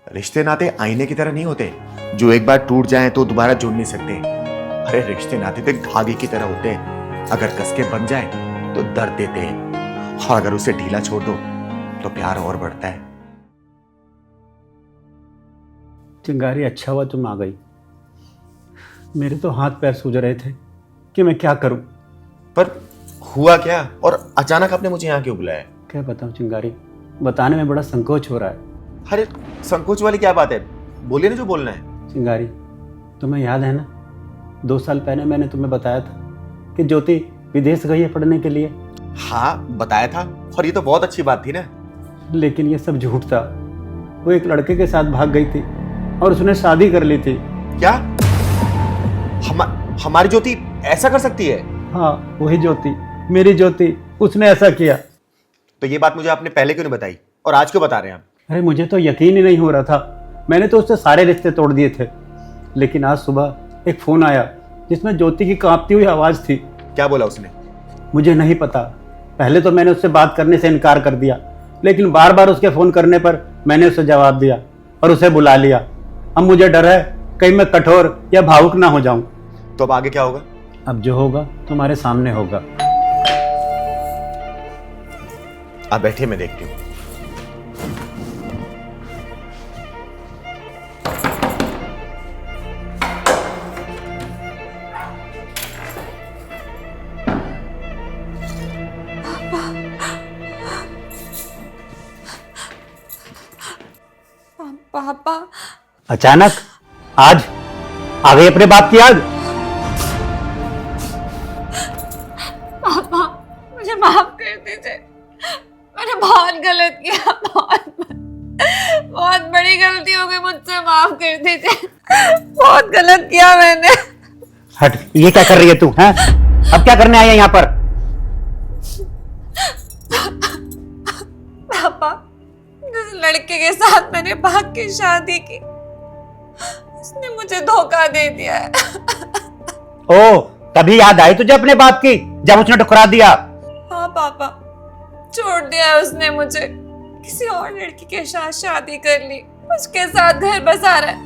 रिश्ते नाते आईने की तरह नहीं होते जो एक बार टूट जाएं तो दोबारा जुड़ नहीं सकते। अरे रिश्ते नाते तो एक धागे की तरह होते हैं, अगर कस के बन जाए तो दर्द देते हैं, और अगर उसे ढीला छोड़ दो तो प्यार और बढ़ता है। चिंगारी, अच्छा हुआ तुम आ गई। मेरे तो हाथ पैर सूज रहे थे कि मैं क्या करूं। पर हुआ क्या और अचानक आपने मुझे यहाँ क्यों बुलाया? क्या बताऊं चिंगारी, बताने में बड़ा संकोच हो रहा है। अरे संकोच वाली क्या बात है, बोलिए ना जो बोलना है। चिंगारी, तुम्हें याद है ना, 2 साल पहले मैंने तुम्हें बताया था कि ज्योति विदेश गई है पढ़ने के लिए। हाँ बताया था, और ये तो बहुत अच्छी बात थी ना। लेकिन ये सब झूठ था। वो एक लड़के के साथ भाग गई थी और उसने शादी कर ली थी। क्या हमारी ज्योति ऐसा कर सकती है? हाँ, वही ज्योति, मेरी ज्योति, उसने ऐसा किया। तो ये बात मुझे आपने पहले क्यों नहीं बताई, और आज क्यों बता रहे हैं आप? अरे मुझे तो यकीन ही नहीं हो रहा था। मैंने तो उससे सारे रिश्ते तोड़ दिए थे, लेकिन आज सुबह एक फोन आया जिसमें ज्योति की कांपती हुई आवाज थी। क्या बोला उसने? मुझे नहीं पता। पहले तो मैंने उससे बात करने से इनकार कर दिया, लेकिन बार बार उसके फोन करने पर मैंने उसे जवाब दिया और उसे बुला लिया। अब मुझे डर है कहीं मैं कठोर या भावुक ना हो जाऊं। तो अब आगे क्या होगा? अब जो होगा तुम्हारे सामने होगा। आप बैठिए, मैं देखती हूँ। पापा, अचानक आज आ गई अपने बाप की याद। पापा मुझे माफ कर दीजिए। मैंने बहुत गलत किया, बहुत बड़ी गलती हो गई मुझसे, माफ कर दीजिए। बहुत गलत किया मैंने। हट, ये क्या कर रही है तू? हैं? अब क्या करने आई है यहाँ पर? पापा, जिस लड़के के साथ मैंने भाग के शादी की, उसने मुझे धोखा दे दिया है। ओ, तभी याद आई तुझे अपने बाप की जब उसने ठुकरा दिया। हाँ पापा, छोड़ दिया उसने मुझे, किसी और लड़की के साथ शादी कर ली, उसके साथ घर बसा रहा है।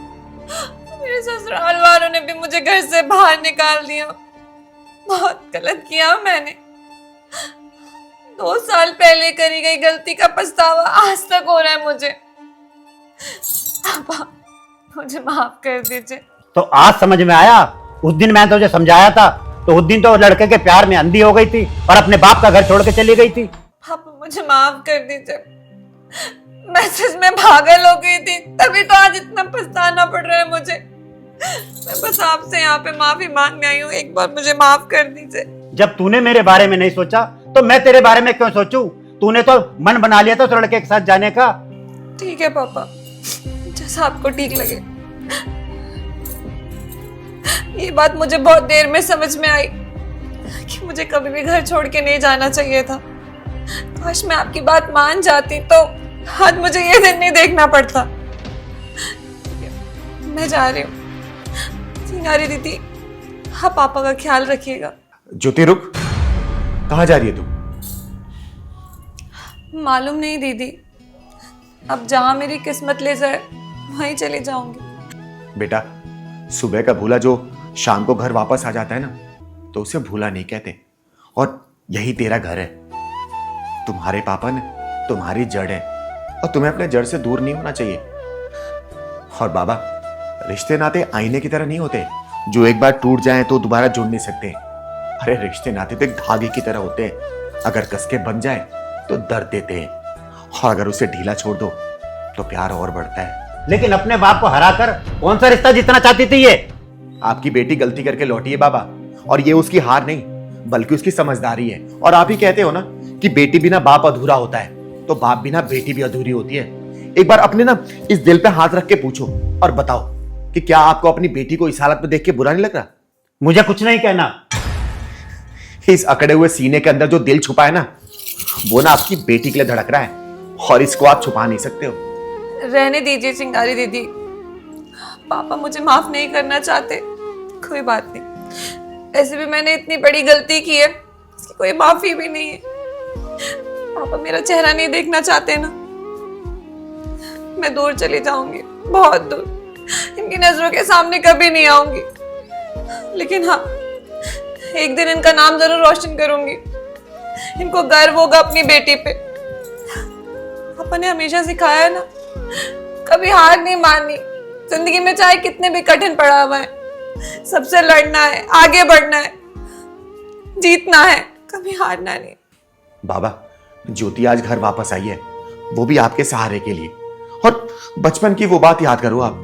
मेरे ससुराल वालों ने भी मुझे घर से बाहर निकाल दिया। बहुत गलत किया मैंने। 2 साल पहले करी गई गलती का पछतावा आज तक हो रहा है मुझे। पापा मुझे माफ कर दीजिए। तो आज समझ में आया? उस दिन मैंने तुझे समझाया था तो उस दिन तो लड़के के प्यार में अंधी हो गई थी और अपने बाप का घर छोड़ के चली गई थी। पापा मुझे माफ कर दीजिए। मैं सच में पागल हो गई थी, तभी तो आज इतना पछताना पड़ रहा है मुझे। मैं बस आपसे यहाँ पे माफी मांगने आई हूँ, एक बार मुझे माफ कर दीजिए। जब तूने मेरे बारे में नहीं सोचा तो मैं तेरे बारे में क्यों सोचूं? तूने तो मन बना लिया था उस लड़के के साथ जाने का। ठीक है पापा, जैसा आपको ठीक लगे। ये बात मुझे बहुत देर में समझ में आई कि मुझे कभी भी घर छोड़ के नहीं जाना चाहिए था। काश मैं आपकी बात मान जाती तो आज मुझे ये दिन नहीं देखना पड़ता। मैं जा रही हूँ। चिंगारी दीदी, हाँ पापा का ख्याल रखिएगा। ज्योति रुक, कहाँ जा रही है तू? मालूम नहीं दीदी, अब जहां मेरी किस्मत ले जाए वहीं चली जाऊंगी। बेटा, सुबह का भूला जो शाम को घर वापस आ जाता है ना, तो उसे भूला नहीं कहते। और यही तेरा घर है। तुम्हारे पापा ने तुम्हारी जड़ है, और तुम्हें अपने जड़ से दूर नहीं होना चाहिए। और बाबा, रिश्ते नाते आईने की तरह नहीं होते जो एक बार टूट जाएं तो दोबारा जुड़ नहीं सकते। अरे रिश्ते नाते तो एक धागे की तरह होते हैं, अगर कस के बन जाए तो दर्द देते हैं, और अगर उसे ढीला छोड़ दो तो प्यार और बढ़ता है। लेकिन अपने बाप को हराकर कौन सा रिश्ता जीतना चाहती थी ये? आपकी बेटी गलती करके लौटी है बाबा, और ये उसकी हार नहीं बल्कि उसकी समझदारी है। और आप ही कहते हो ना कि बेटी बिना बाप अधूरा होता है, तो बाप बिना बेटी भी अधूरी होती है। एक बार अपने ना इस दिल पे हाथ रख के पूछो और बताओ कि क्या आपको अपनी बेटी को इस हालत में देख के बुरा नहीं लग रहा? मुझे कुछ नहीं कहना। इस अकड़े हुए सीने के अंदर जो दिल छुपा है ना, वो ना आपकी बेटी के लिए धड़क रहा है, और इसको आप छुपा नहीं सकते हो। रहने दीजिए चिंगारी दीदी, पापा मुझे माफ नहीं करना चाहते, कोई बात नहीं। ऐसे भी मैंने इतनी बड़ी गलती की है, इसकी कोई माफी भी नहीं है। पापा मेरा चेहरा नहीं देखना चाहते ना, मैं दूर चली जाऊंगी, बहुत दूर, इनकी नजरों के सामने कभी नहीं आऊंगी। लेकिन हाँ, एक दिन इनका नाम जरूर रोशन करूंगी। इनको गर्व होगा अपनी बेटी पे। पापा ने हमेशा सिखाया है ना, कभी हार नहीं माननी। जिंदगी में चाहे कितने भी कठिन पड़ा हुआ है, सबसे लड़ना है, आगे बढ़ना है, जीतना है, कभी हारना नहीं। बाबा, ज्योति आज घर वापस आई है, वो भी आपके सहारे के लिए। और बचपन की वो बात याद करो आप,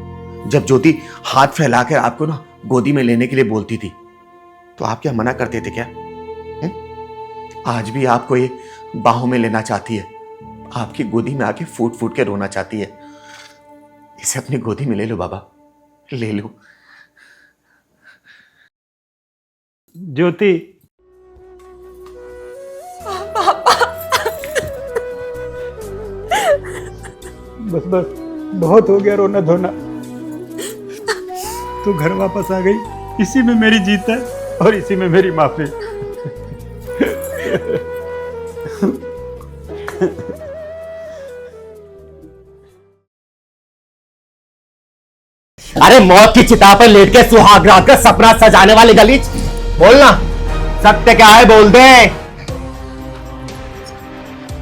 जब ज्योति हाथ फैलाकर आपको ना गोदी में लेने के लिए बोलती थी, तो आप क्या मना करते थे क्या? आज भी आपको ये बाहों में लेना चाहती है, आपकी गोदी में आके फूट फूट के रोना चाहती है। इसे अपनी गोदी में ले लो बाबा, ले लो। ज्योति, बस बस, बहुत हो गया रोना धोना। तू घर वापस आ गई, इसी में मेरी जीत है और इसी में मेरी माफी। अरे मौत की चिता पर लेट के सुहाग रात का सपना सजाने वाली गलीच, बोलना सत्य क्या है, बोल दे।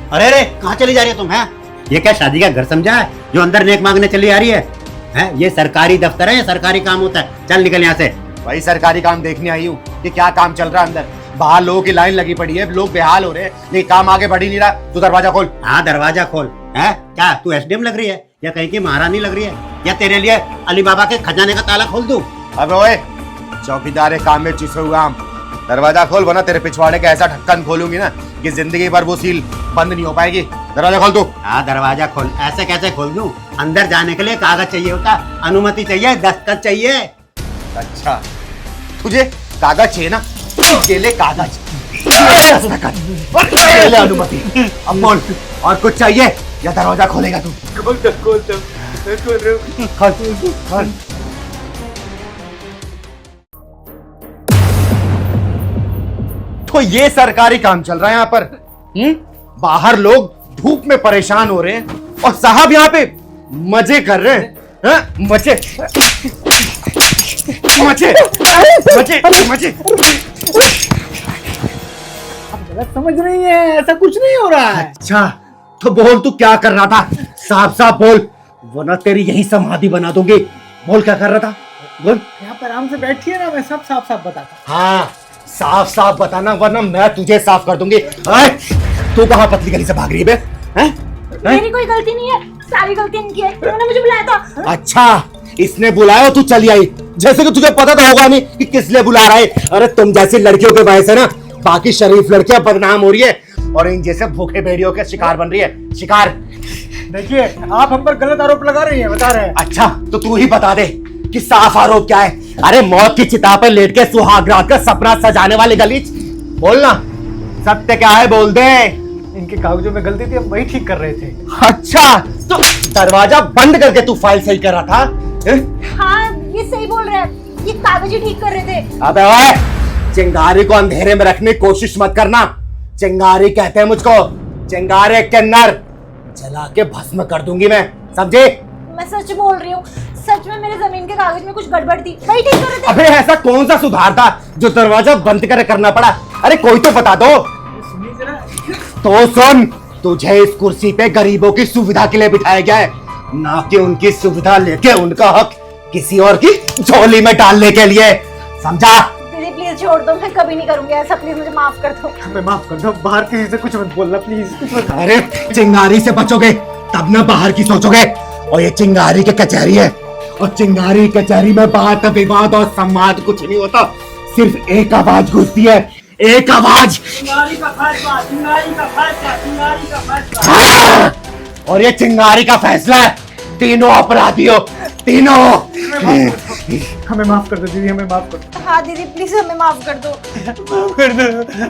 अरे अरे, कहाँ चली जा रही है तुम? हैं, ये क्या शादी का घर समझा है जो अंदर नेक मांगने चली आ रही है? हैं, ये सरकारी दफ्तर है, ये सरकारी काम होता है। चल निकल यहाँ से। वही सरकारी काम देखने आई हूँ कि क्या काम चल रहा है अंदर। बाहर लोगों की लाइन लगी पड़ी है, लोग बेहाल हो रहे हैं, लेकिन काम आगे बढ़ ही नहीं रहा। तू दरवाजा खोल। हाँ, दरवाजा खोल। है क्या तू एसडीएम लग रही है या कहीं की महारानी लग रही है, या तेरे लिए अली बाबा के खजाने का ताला खोल दूं? अबे ओए, चौकीदार काम में चिसे हुआ आम, दरवाजा खोल, वरना तेरे पिछवाड़े का ऐसा ढक्कन खोलूंगी ना कि जिंदगी भर वो सील बंद नहीं हो पाएगी। दरवाजा खोल तू। हाँ, दरवाजा खोल। ऐसे कैसे खोल दूं? अंदर जाने के लिए कागज चाहिए होता, अनुमति चाहिए, दस्तखत चाहिए। अच्छा, तुझे कागज चाहिए ना? ये ले कागज, ये ले अनुमति। अब बोल, और कुछ चाहिए या दरवाजा खोलेगा तू? खोल। तो ये सरकारी काम चल रहा है यहाँ पर। बाहर लोग धूप में परेशान हो रहे हैं और साहब यहाँ पे मजे कर रहे हैं। हाँ? मजे मजे मजे मजे। गलत समझ रही है, ऐसा कुछ नहीं हो रहा है। अच्छा, तो बोल तू क्या कर रहा था? साफ साफ बोल, वरना तेरी यही समाधि बना दूंगी। बोल क्या कर रहा था, बोल। यहाँ पर आराम से बैठिए ना, मैं सब साफ साफ बताता। हाँ, साफ साफ बताना, वरना मैं तुझे साफ कर दूंगी। तू कहाँ पतली गली से भाग रही है बे? मेरी कोई गलती नहीं है, सारी गलती इनकी है। इन्होंने मुझे बुलाया था। अच्छा, इसने बुलाया, तू चली आई, जैसे कि तुझे पता तो होगा नहीं कि किस लिए बुला रहा है। अरे तुम जैसी लड़कियों के वजह से ना बाकी शरीफ लड़कियां बदनाम हो रही है और इन जैसे भूखे भेड़ियों के शिकार बन रही है। शिकार। देखिए, आप हम पर गलत आरोप लगा रही हैं, बता रहे हैं। अच्छा, तो तू ही बता दे कि साफ आरोप क्या है। अरे मौत की चिता पर लेट के सुहाग रात का सपना सजाने वाली गलीच, बोलना सत्य क्या है, बोल दे। इनके कागजों में गलती थी, हम वही ठीक कर रहे थे। अच्छा, तो दरवाजा बंद करके तू फाइल सही कर रहा था? हाँ, ये सही बोल रहे हैं, ये कागज ही ठीक कर रहे थे। अबे ओए, चिंगारी को अंधेरे में रखने की कोशिश मत करना। चिंगारी कहते हैं मुझको, चिंगारे किन्नर, जला के भस्म कर दूंगी मैं, समझे? मैं सच बोल रही हूँ, सच में मेरे जमीन के कागज में कुछ गड़बड़ थी, वही ठीक कर रहे थे। अबे ऐसा कौन सा सुधार था जो दरवाजा बंद कर करना पड़ा? अरे कोई तो बता दो। तो सुन, तुझे इस कुर्सी पे गरीबों की सुविधा के लिए बिठाया गया है, ना कि उनकी सुविधा लेके उनका हक किसी और की झोली में डालने के लिए, समझा? दीदी प्लीज छोड़ दो, मैं कभी नहीं करूंगी ऐसा, प्लीज मुझे माफ कर दो। हमें माफ कर दो, बाहर किसी से कुछ मत बोलना प्लीज, कुछ मत। अरे चिंगारी से बचोगे तब ना बाहर की सोचोगे। और ये चिंगारी की कचहरी है, और चिंगारी कचहरी में बात विवाद और संवाद कुछ नहीं होता, सिर्फ एक आवाज घुसती है, एक आवाज। चिंगारी का फैसला, चिंगारी का फैसला, चिंगारी का फैसला। और ये चिंगारी का फैसला है, तीनों अपराधियों, तीनों। हमें माफ कर दो दीदी, हमें माफ कर दो। हाँ दीदी प्लीज हमें माफ कर दो। माफ कर दो,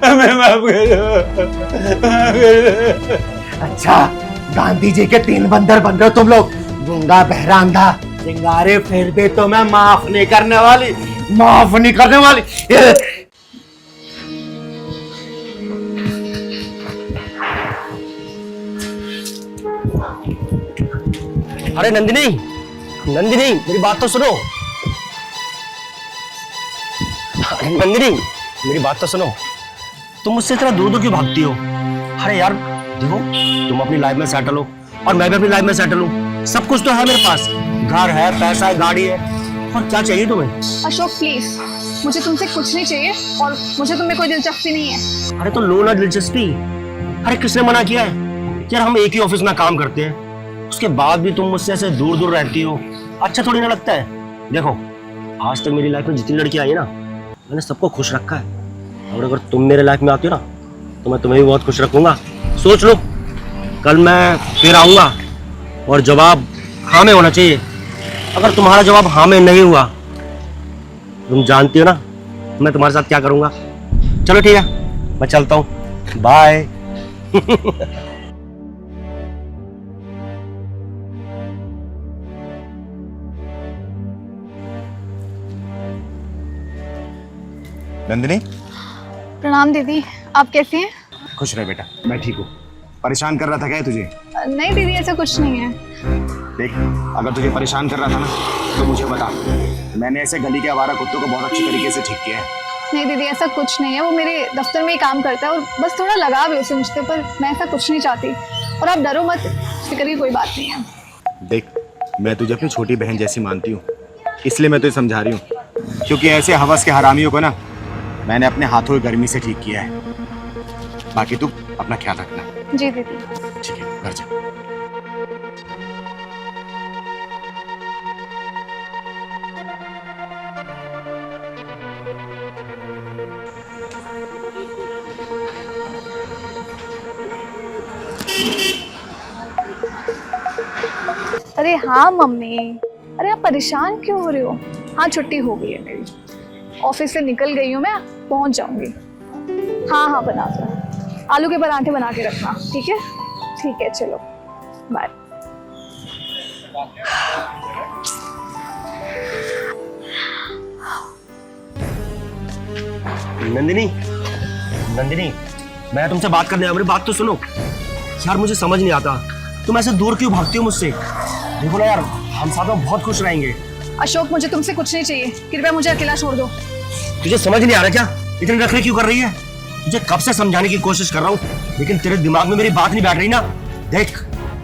हमें माफ कर दो, माफ कर दो। अच्छा, गांधी जी के 3 बंदर बन रहे हो तुम लोग, गूंगा बहरा अंधा। चिंगारे फिर भी तो मैं माफ नहीं करने वाली, माफ नहीं करने वाली। अरे नंदिनी, नंदिनी मेरी बात तो सुनो। नंदिनी मेरी बात तो सुनो, तुम मुझसे इतना दूर दूर क्यों भागती हो? अरे यार देखो, तुम अपनी लाइफ में सेटल हो और मैं भी अपनी लाइफ में सेटल हूँ। सब कुछ तो है मेरे पास, घर है, पैसा है, गाड़ी है, और क्या चाहिए तुम्हें? अशोक प्लीज, मुझे तुमसे कुछ नहीं चाहिए और मुझे तुम्हें कोई दिलचस्पी नहीं है। अरे तो लो ना दिलचस्पी। अरे किसने मना किया है यार? हम एक ही ऑफिस में काम करते हैं, उसके बाद भी तुम मुझसे ऐसे दूर दूर रहती हो, अच्छा थोड़ी ना लगता है? देखो, आज तक मेरी लाइफ में जितनी लड़की आई है ना, मैंने सबको खुश रखा है, और अगर तुम मेरे लाइफ में आती हो ना तो मैं तुम्हें भी बहुत खुश रखूंगा। सोच लो, कल मैं फिर आऊंगा और जवाब हाँ में होना चाहिए। अगर तुम्हारा जवाब हाँ में नहीं हुआ, तुम जानती हो ना मैं तुम्हारे साथ क्या करूंगा। चलो ठीक है, मैं चलता हूँ, बाय। नंदिनी, प्रणाम दीदी, आप कैसी हैं? खुश रह बेटा। मैं ठीक हूँ। परेशान कर रहा था क्या तुझे? नहीं दीदी, ऐसा कुछ नहीं है। देख, अगर तुझे परेशान कर रहा था ना तो मुझे बता, मैंने ऐसे गली के आवारा कुत्तों को बहुत अच्छी तरीके से ठीक किया है। नहीं दीदी, ऐसा कुछ नहीं है। वो मेरे दफ्तर में ही काम करता है और बस थोड़ा लगाव है उसे मुझसे, पर मैं ऐसा कुछ नहीं चाहती। और आप डरो मत, फिक्र की कोई बात नहीं है। देख, मैं तुझे अपनी छोटी बहन जैसी मानती हूँ, इसलिए मैं तुझे समझा रही हूँ, क्योंकि ऐसे हवस के हरामियों को ना मैंने अपने हाथों की गर्मी से ठीक किया है। बाकी तू अपना ख्याल रखना। जी दीदी। ठीक है, घर जा। अरे हाँ मम्मी, अरे आप परेशान क्यों हो रहे हो? हाँ, छुट्टी हो गई है मेरी, ऑफिस से निकल गई हूँ, मैं पहुँच जाऊँगी। हाँ हाँ, बना दो, आलू के पराठे बना के रखना, ठीक है? ठीक है, चलो बाय। नंदिनी, नंदिनी मैं तुमसे बात करने आया, मेरी बात तो सुनो यार। मुझे समझ नहीं आता तुम ऐसे दूर क्यों भागती हो मुझसे। देखो ना यार, हम साथ में बहुत खुश रहेंगे। अशोक, मुझे तुमसे कुछ नहीं चाहिए, कृपया मुझे अकेला छोड़ दो। तुझे समझ नहीं आ रहा क्या? इतने नखरे क्यों कर रही है? तुझे कब से समझाने की कोशिश कर रहा हूँ, लेकिन तेरे दिमाग में मेरी बात नहीं बैठ रही ना। देख,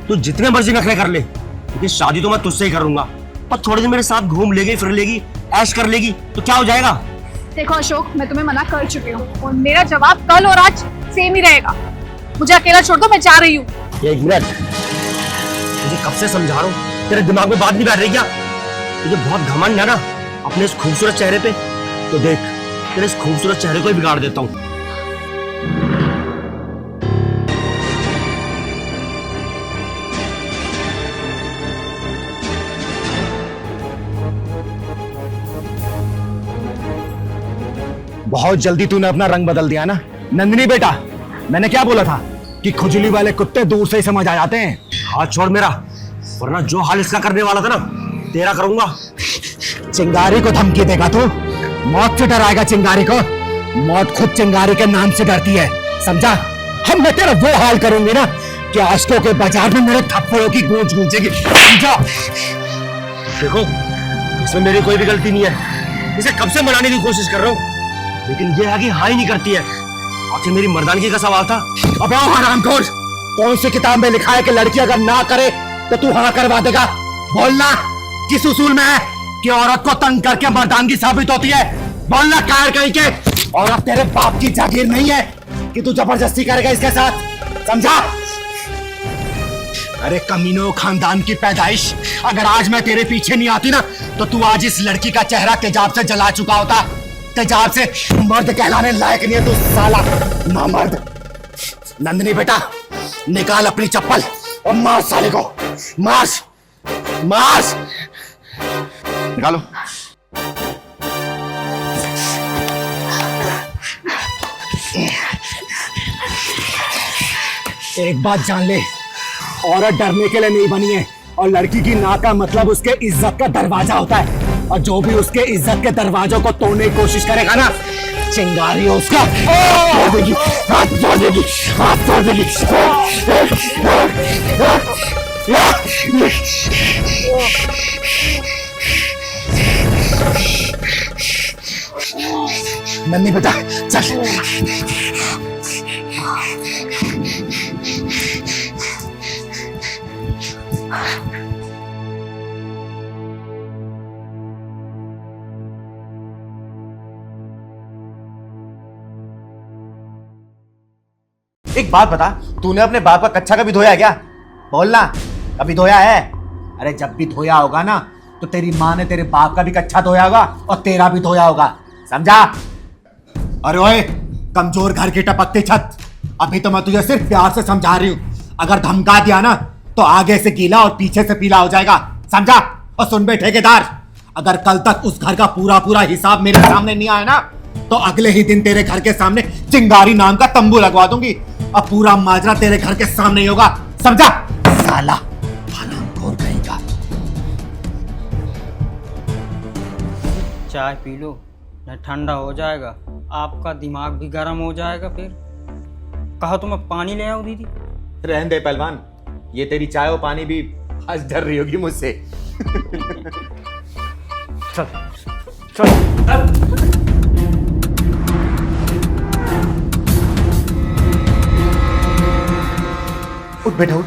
तू जितने मर्जी नखरे कर ले, लेकिन शादी तो मैं तुझसे ही करूंगा। पर थोड़े दिन मेरे साथ घूम लेगी, फिर लेगी, ऐश कर लेगी, तो क्या हो जाएगा? देखो अशोक, मैं तुम्हें मना कर चुकी हूँ और मेरा जवाब कल और आज सेम ही रहेगा। मुझे अकेला छोड़ दो, मैं जा रही हूँ। एक मिनट, तुझे कब से समझा रहा हूँ, तेरे दिमाग में बात नहीं बैठ रही क्या? तुझे बहुत घमंड है ना अपने इस खूबसूरत चेहरे पे, तो देख तेरे इस खूबसूरत चेहरे को ही बिगाड़ देता हूँ। बहुत जल्दी तूने अपना रंग बदल दिया ना नंदिनी बेटा। मैंने क्या बोला था कि खुजली वाले कुत्ते दूर से ही समझ आ जाते हैं। हाथ छोड़ मेरा, वरना जो हाल इसका करने वाला था ना, तेरा करूंगा। चिंगारी को धमकी देगा तू? मौत से डराएगा चिंगारी को? मौत खुद चिंगारी के नाम से डरती है, समझा? हम मैं तेरा वो हाल करूंगी ना कि आशिकों के बाजार में मेरे थप्पड़ों की गूंज गूंजेगी, समझा? देखो, इसमें मेरी कोई भी गलती नहीं है, इसे कब से मनाने की कोशिश कर रहा हूँ, लेकिन ये आगे हाँ ही नहीं करती है। आखिर मेरी मर्दानगी का सवाल था। अबे ओ हरामखोर, कौन सी किताब में लिखा है कि लड़की अगर ना करे तो तू हाँ करवा देगा? बोलना, किस उसूल में है कि औरत को तंग करके मर्दानगी साबित होती है? बोलना कायर कहीं के। औरत तेरे बाप की जागीर नहीं है कि तू जबरदस्ती करेगा इसके साथ, समझा? अरे कमीनों, खानदान की पैदाइश, अगर आज मैं तेरे पीछे नहीं आती ना तो तू आज इस लड़की का चेहरा तेजाब से जला चुका होता। तेजाब से मर्द कहलाने लायक नहीं है तू साला नामर्द। नंदिनी बेटा, निकाल अपनी चप्पल और मार साले को, मार मार। निकालो। एक बात जान ले, औरत डरने के लिए नहीं बनी है, और लड़की की नाक का मतलब उसके इज्जत का दरवाजा होता है, और जो भी उसके इज्जत के दरवाजों को तोड़ने की कोशिश करेगा ना, चिंगारी उसका तोड़ देगी, हाथ तोड़ देगी, हाथ तोड़ देगी। नन्ही बेटा चल। एक बात बता, तूने अपने बाप का कच्चा कभी धोया क्या? बोलना, कभी धोया है? अरे जब भी धोया होगा ना तो तेरी माँ ने तेरे बाप का भी कच्चा धोया होगा और तेरा भी धोया होगा, समझा? अरे ओए, कमजोर घर की टपकती छत, अभी तो मैं तुझे सिर्फ प्यार से समझा रही हूँ। अगर धमका दिया ना तो आगे से गीला और पीछे से पीला हो जाएगा, समझा? और सुन बे ठेकेदार, अगर कल तक उस घर का पूरा पूरा हिसाब मेरे सामने नहीं आया ना तो अगले ही दिन तेरे घर के सामने चिंगारी नाम का तंबू लगवा दूंगी। अब पूरा माजरा तेरे घर के सामने ही होगा, समझा? साला हरामखोर कहीं का। चाय पी लो, नहीं ठंडा हो जाएगा, आपका दिमाग भी गर्म हो जाएगा। फिर कहा तो मैं पानी ले आऊं दीदी। रहने दे पहलवान, ये तेरी चाय और पानी भी आज डर रही होगी मुझसे। चल चल। उठ बेटा उठ।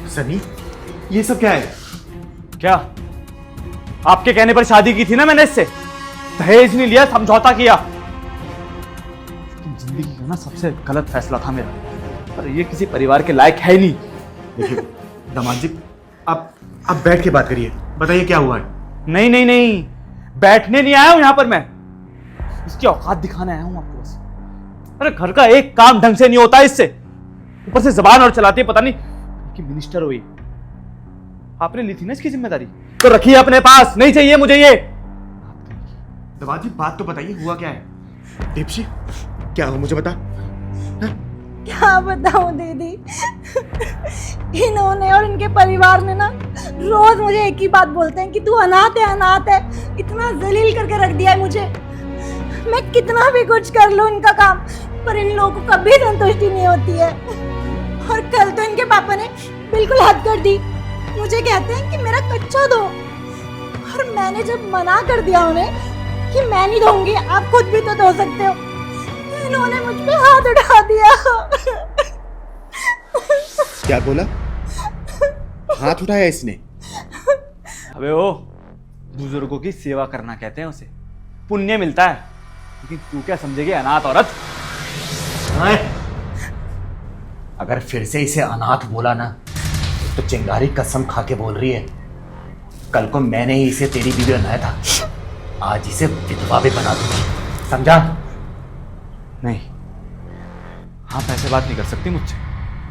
सनी, ये सब क्या है? क्या आपके कहने पर शादी की थी ना मैंने इससे, दहेज नहीं लिया, समझौता किया। जिंदगी का ना सबसे गलत फैसला था मेरा, पर ये किसी परिवार के लायक है ही नहीं। देखिए दामाद जी, आप बैठ के बात करिए, बताइए क्या हुआ है? नहीं नहीं नहीं, बैठने नहीं आया हूं यहां पर मैं, इसकी औकात दिखाने आया हूं आपको बस। अरे घर का एक काम ढंग से नहीं होता इससे, ऊपर से जबान और चलाती है, पता नहीं कि मिनिस्टर हुई। आपने ली थी ना इसकी जिम्मेदारी, तो रखिए अपने पास, नहीं चाहिए मुझे ये। दामाद जी बात तो बताइए, हुआ क्या है? दीपशी, क्या हुआ मुझे बता। क्या बताऊं दीदी, इन्होंने और इनके परिवार ने ना रोज मुझे एक ही बात बोलते हैं कि तू अनाथ है, अनाथ है। इतना जलील करके रख दिया है मुझे, मैं कितना भी कुछ कर लूं इनका काम, पर इन लोगों को कभी संतुष्टि नहीं होती है। और कल तो इनके पापा ने बिल्कुल हद कर दी, मुझे कहते हैं कि मेरा कच्चा दो। और मैंने जब मना कर दिया उन्हें कि मैं नहीं दूंगी, आप खुद भी तो धो सकते हो, तो इन्होंने मुझ पे हाथ उठा दिया। क्या बोला? हाथ उठाया इसने? अबे ओ, बुजुर्गों की सेवा करना कहते हैं उसे, पुण्य मिलता है। लेकिन तू क्या समझेगी अनाथ औरत? अगर फिर से इसे अनाथ बोला ना तो चिंगारी कसम खा के बोल रही है, कल को मैंने ही इसे तेरी बीवी बनाया था, आज इसे विधवा भी बना दूंगी, समझा? नहीं, आप ऐसे बात नहीं कर सकती मुझसे।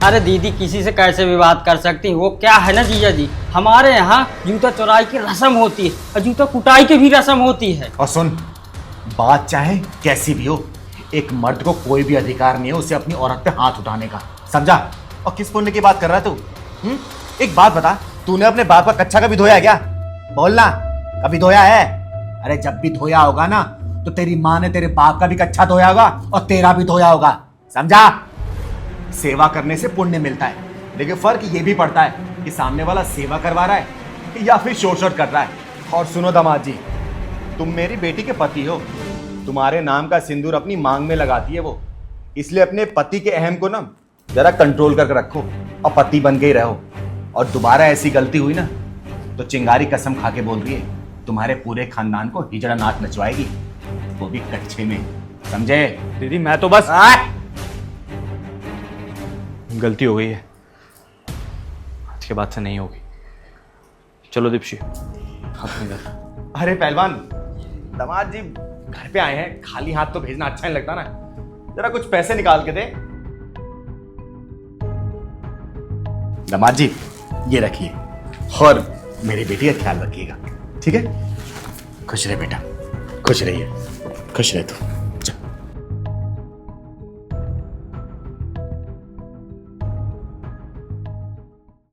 अरे दीदी किसी से कैसे भी बात कर सकती, वो क्या है ना जीजा जी, हमारे यहाँ जूता चुराई की रस्म होती है और जूता कुटाई की भी रस्म होती है। और सुन, बात चाहे कैसी भी हो, एक मर्द को कोई भी अधिकार नहीं है उसे अपनी औरत पे हाथ उठाने का, समझा? और किस पुण्य की बात कर रहा है तू? एक बात बता, तूने अपने बाप का कच्चा कभी धोया है क्या? बोलना, कभी धोया है? अरे जब भी धोया होगा ना तो तेरी माँ ने तेरे बाप का भी कच्चा धोया होगा और तेरा भी धोया होगा, समझा? सेवा करने से पुण्य मिलता है, लेकिन फर्क ये भी पड़ता है कि सामने वाला सेवा करवा रहा है या फिर शोषण कर रहा है। और सुनो दामाद जी, तुम मेरी बेटी के पति हो, तुम्हारे नाम का सिंदूर अपनी मांग में लगाती है वो, इसलिए अपने पति के अहम को ना जरा कंट्रोल करके रखो और पति बन के ही रहो। और दोबारा ऐसी गलती हुई ना तो चिंगारी कसम खा के बोल रही है तुम्हारे पूरे खानदान को हिजड़ा नाच नचवाएगी, वो भी कच्चे में, समझे? दीदी मैं तो बस गलती हो गई है, आज के बाद से नहीं होगी। चलो दीपशी अपने घर। अरे पहलवान, दामाद जी घर पे आए हैं, खाली हाथ तो भेजना अच्छा नहीं लगता ना, जरा कुछ पैसे निकाल के दे। दामाद जी ये रखिए और मेरी बेटी का ख्याल रखिएगा, ठीक है? खुश रहे बेटा, खुश रहिए, खुश रहे तू।